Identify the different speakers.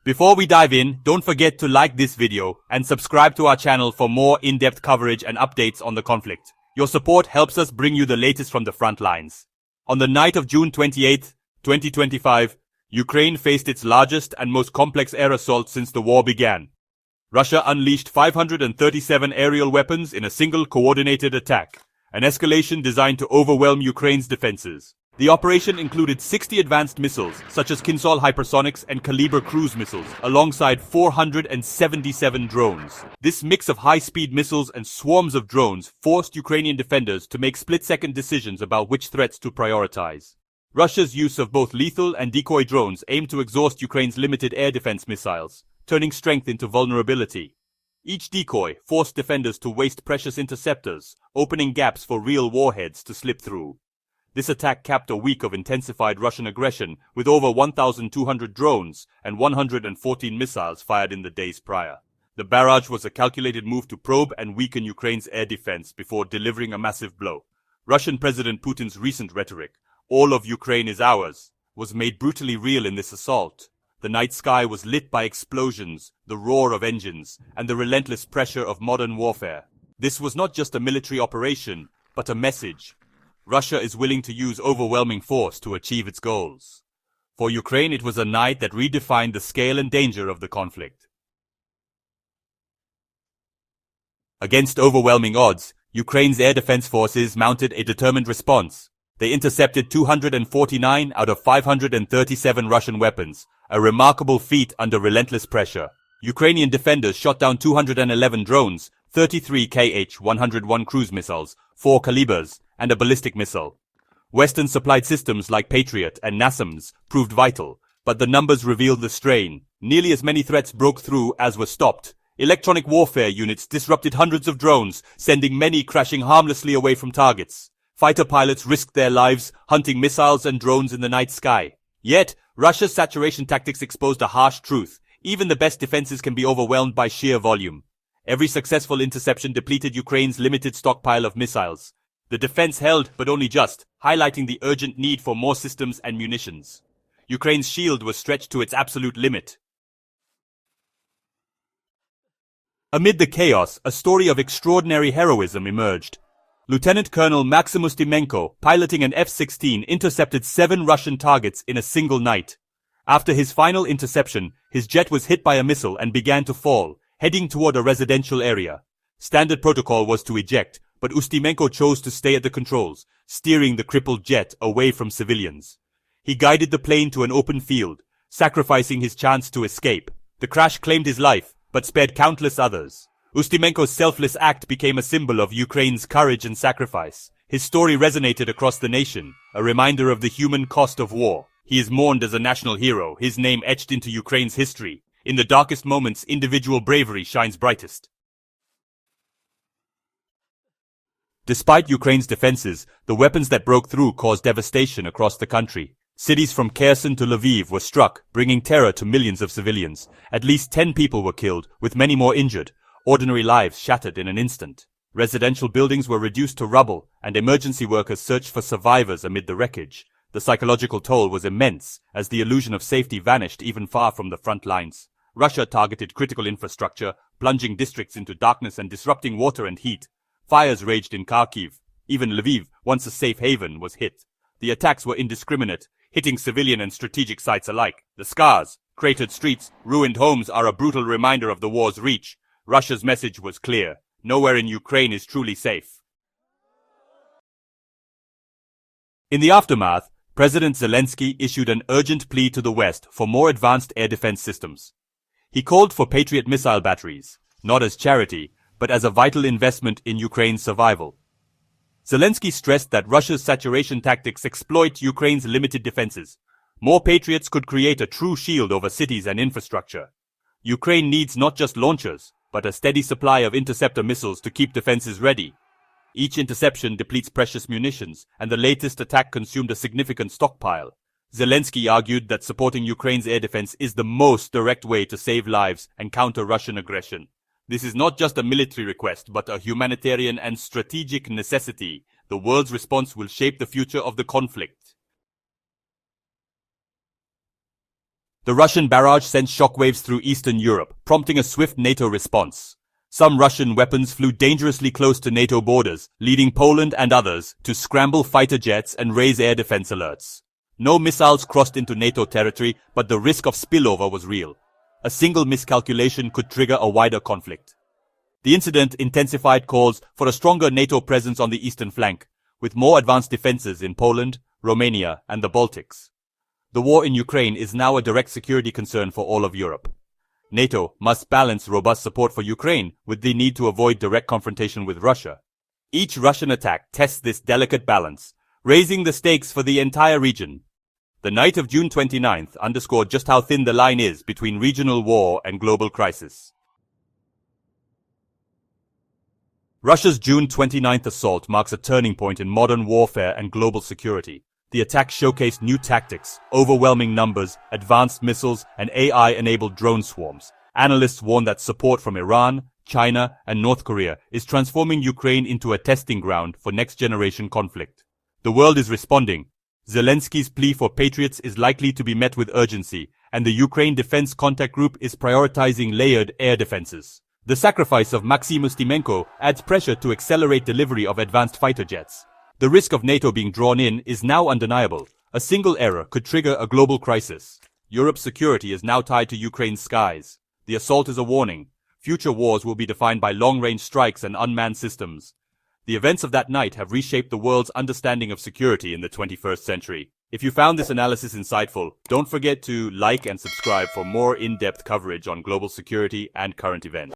Speaker 1: Before we dive in, don't forget to like this video and subscribe to our channel for more in-depth coverage and updates on the conflict. Your support helps us bring you the latest from the front lines. On the night of June 28, 2025, Ukraine faced its largest and most complex air assault since the war began. Russia unleashed 537 aerial weapons in a single coordinated attack, an escalation designed to overwhelm Ukraine's defenses. The operation included 60 advanced missiles, such as Kinzhal hypersonics and Kaliber cruise missiles, alongside 477 drones. This mix of high-speed missiles and swarms of drones forced Ukrainian defenders to make split-second decisions about which threats to prioritize. Russia's use of both lethal and decoy drones aimed to exhaust Ukraine's limited air defense missiles, turning strength into vulnerability. Each decoy forced defenders to waste precious interceptors, opening gaps for real warheads to slip through. This attack capped a week of intensified Russian aggression, with over 1,200 drones and 114 missiles fired in the days prior. The barrage was a calculated move to probe and weaken Ukraine's air defense before delivering a massive blow. Russian President Putin's recent rhetoric, "All of Ukraine is ours," was made brutally real in this assault. The night sky was lit by explosions, the roar of engines, and the relentless pressure of modern warfare. This was not just a military operation, but a message. Russia is willing to use overwhelming force to achieve its goals. For Ukraine, it was a night that redefined the scale and danger of the conflict. Against overwhelming odds, Ukraine's air defense forces mounted a determined response. They intercepted 249 out of 537 Russian weapons, a remarkable feat under relentless pressure. Ukrainian defenders shot down 211 drones, 33 Kh-101 cruise missiles, 4 Kalibers, and a ballistic missile. Western-supplied systems like Patriot and NASAMS proved vital, but the numbers revealed the strain. Nearly as many threats broke through as were stopped. Electronic warfare units disrupted hundreds of drones, sending many crashing harmlessly away from targets. Fighter pilots risked their lives, hunting missiles and drones in the night sky. Yet, Russia's saturation tactics exposed a harsh truth. Even the best defenses can be overwhelmed by sheer volume. Every successful interception depleted Ukraine's limited stockpile of missiles. The defense held, but only just, highlighting the urgent need for more systems and munitions. Ukraine's shield was stretched to its absolute limit. Amid the chaos, a story of extraordinary heroism emerged. Lieutenant Colonel Maxim Ustimenko, piloting an F-16, intercepted 7 Russian targets in a single night. After his final interception, his jet was hit by a missile and began to fall, heading toward a residential area. Standard protocol was to eject, but Ustimenko chose to stay at the controls, steering the crippled jet away from civilians. He guided the plane to an open field, sacrificing his chance to escape. The crash claimed his life, but spared countless others. Ustimenko's selfless act became a symbol of Ukraine's courage and sacrifice. His story resonated across the nation, a reminder of the human cost of war. He is mourned as a national hero, his name etched into Ukraine's history. In the darkest moments, individual bravery shines brightest. Despite Ukraine's defenses, the weapons that broke through caused devastation across the country. Cities from Kherson to Lviv were struck, bringing terror to millions of civilians. At least 10 people were killed, with many more injured. Ordinary lives shattered in an instant. Residential buildings were reduced to rubble, and emergency workers searched for survivors amid the wreckage. The psychological toll was immense, as the illusion of safety vanished even far from the front lines. Russia targeted critical infrastructure, plunging districts into darkness and disrupting water and heat. Fires raged in Kyiv. Even Lviv, once a safe haven, was hit. The attacks were indiscriminate, hitting civilian and strategic sites alike. The scars, cratered streets, ruined homes are a brutal reminder of the war's reach. Russia's message was clear. Nowhere in Ukraine is truly safe. In the aftermath, President Zelensky issued an urgent plea to the West for more advanced air defense systems. He called for Patriot missile batteries, not as charity, but as a vital investment in Ukraine's survival. Zelensky stressed that Russia's saturation tactics exploit Ukraine's limited defenses. More Patriots could create a true shield over cities and infrastructure. Ukraine needs not just launchers, but a steady supply of interceptor missiles to keep defenses ready. Each interception depletes precious munitions, and the latest attack consumed a significant stockpile. Zelensky argued that supporting Ukraine's air defense is the most direct way to save lives and counter Russian aggression. This is not just a military request, but a humanitarian and strategic necessity. The world's response will shape the future of the conflict. The Russian barrage sent shockwaves through Eastern Europe, prompting a swift NATO response. Some Russian weapons flew dangerously close to NATO borders, leading Poland and others to scramble fighter jets and raise air defense alerts. No missiles crossed into NATO territory, but the risk of spillover was real. A single miscalculation could trigger a wider conflict. The incident intensified calls for a stronger NATO presence on the eastern flank, with more advanced defenses in Poland, Romania, and the Baltics. The war in Ukraine is now a direct security concern for all of Europe. NATO must balance robust support for Ukraine with the need to avoid direct confrontation with Russia. Each Russian attack tests this delicate balance, raising the stakes for the entire region. The night of June 29th underscored just how thin the line is between regional war and global crisis. Russia's June 29th assault marks a turning point in modern warfare and global security. The attack showcased new tactics, overwhelming numbers, advanced missiles, and AI-enabled drone swarms. Analysts warn that support from Iran, China, and North Korea is transforming Ukraine into a testing ground for next-generation conflict. The world is responding. Zelensky's plea for patriots is likely to be met with urgency, and the Ukraine Defense Contact Group is prioritizing layered air defenses. The sacrifice of Maxim Ustimenko adds pressure to accelerate delivery of advanced fighter jets. The risk of NATO being drawn in is now undeniable. A single error could trigger a global crisis. Europe's security is now tied to Ukraine's skies. The assault is a warning. Future wars will be defined by long-range strikes and unmanned systems. The events of that night have reshaped the world's understanding of security in the 21st century. If you found this analysis insightful, don't forget to like and subscribe for more in-depth coverage on global security and current events.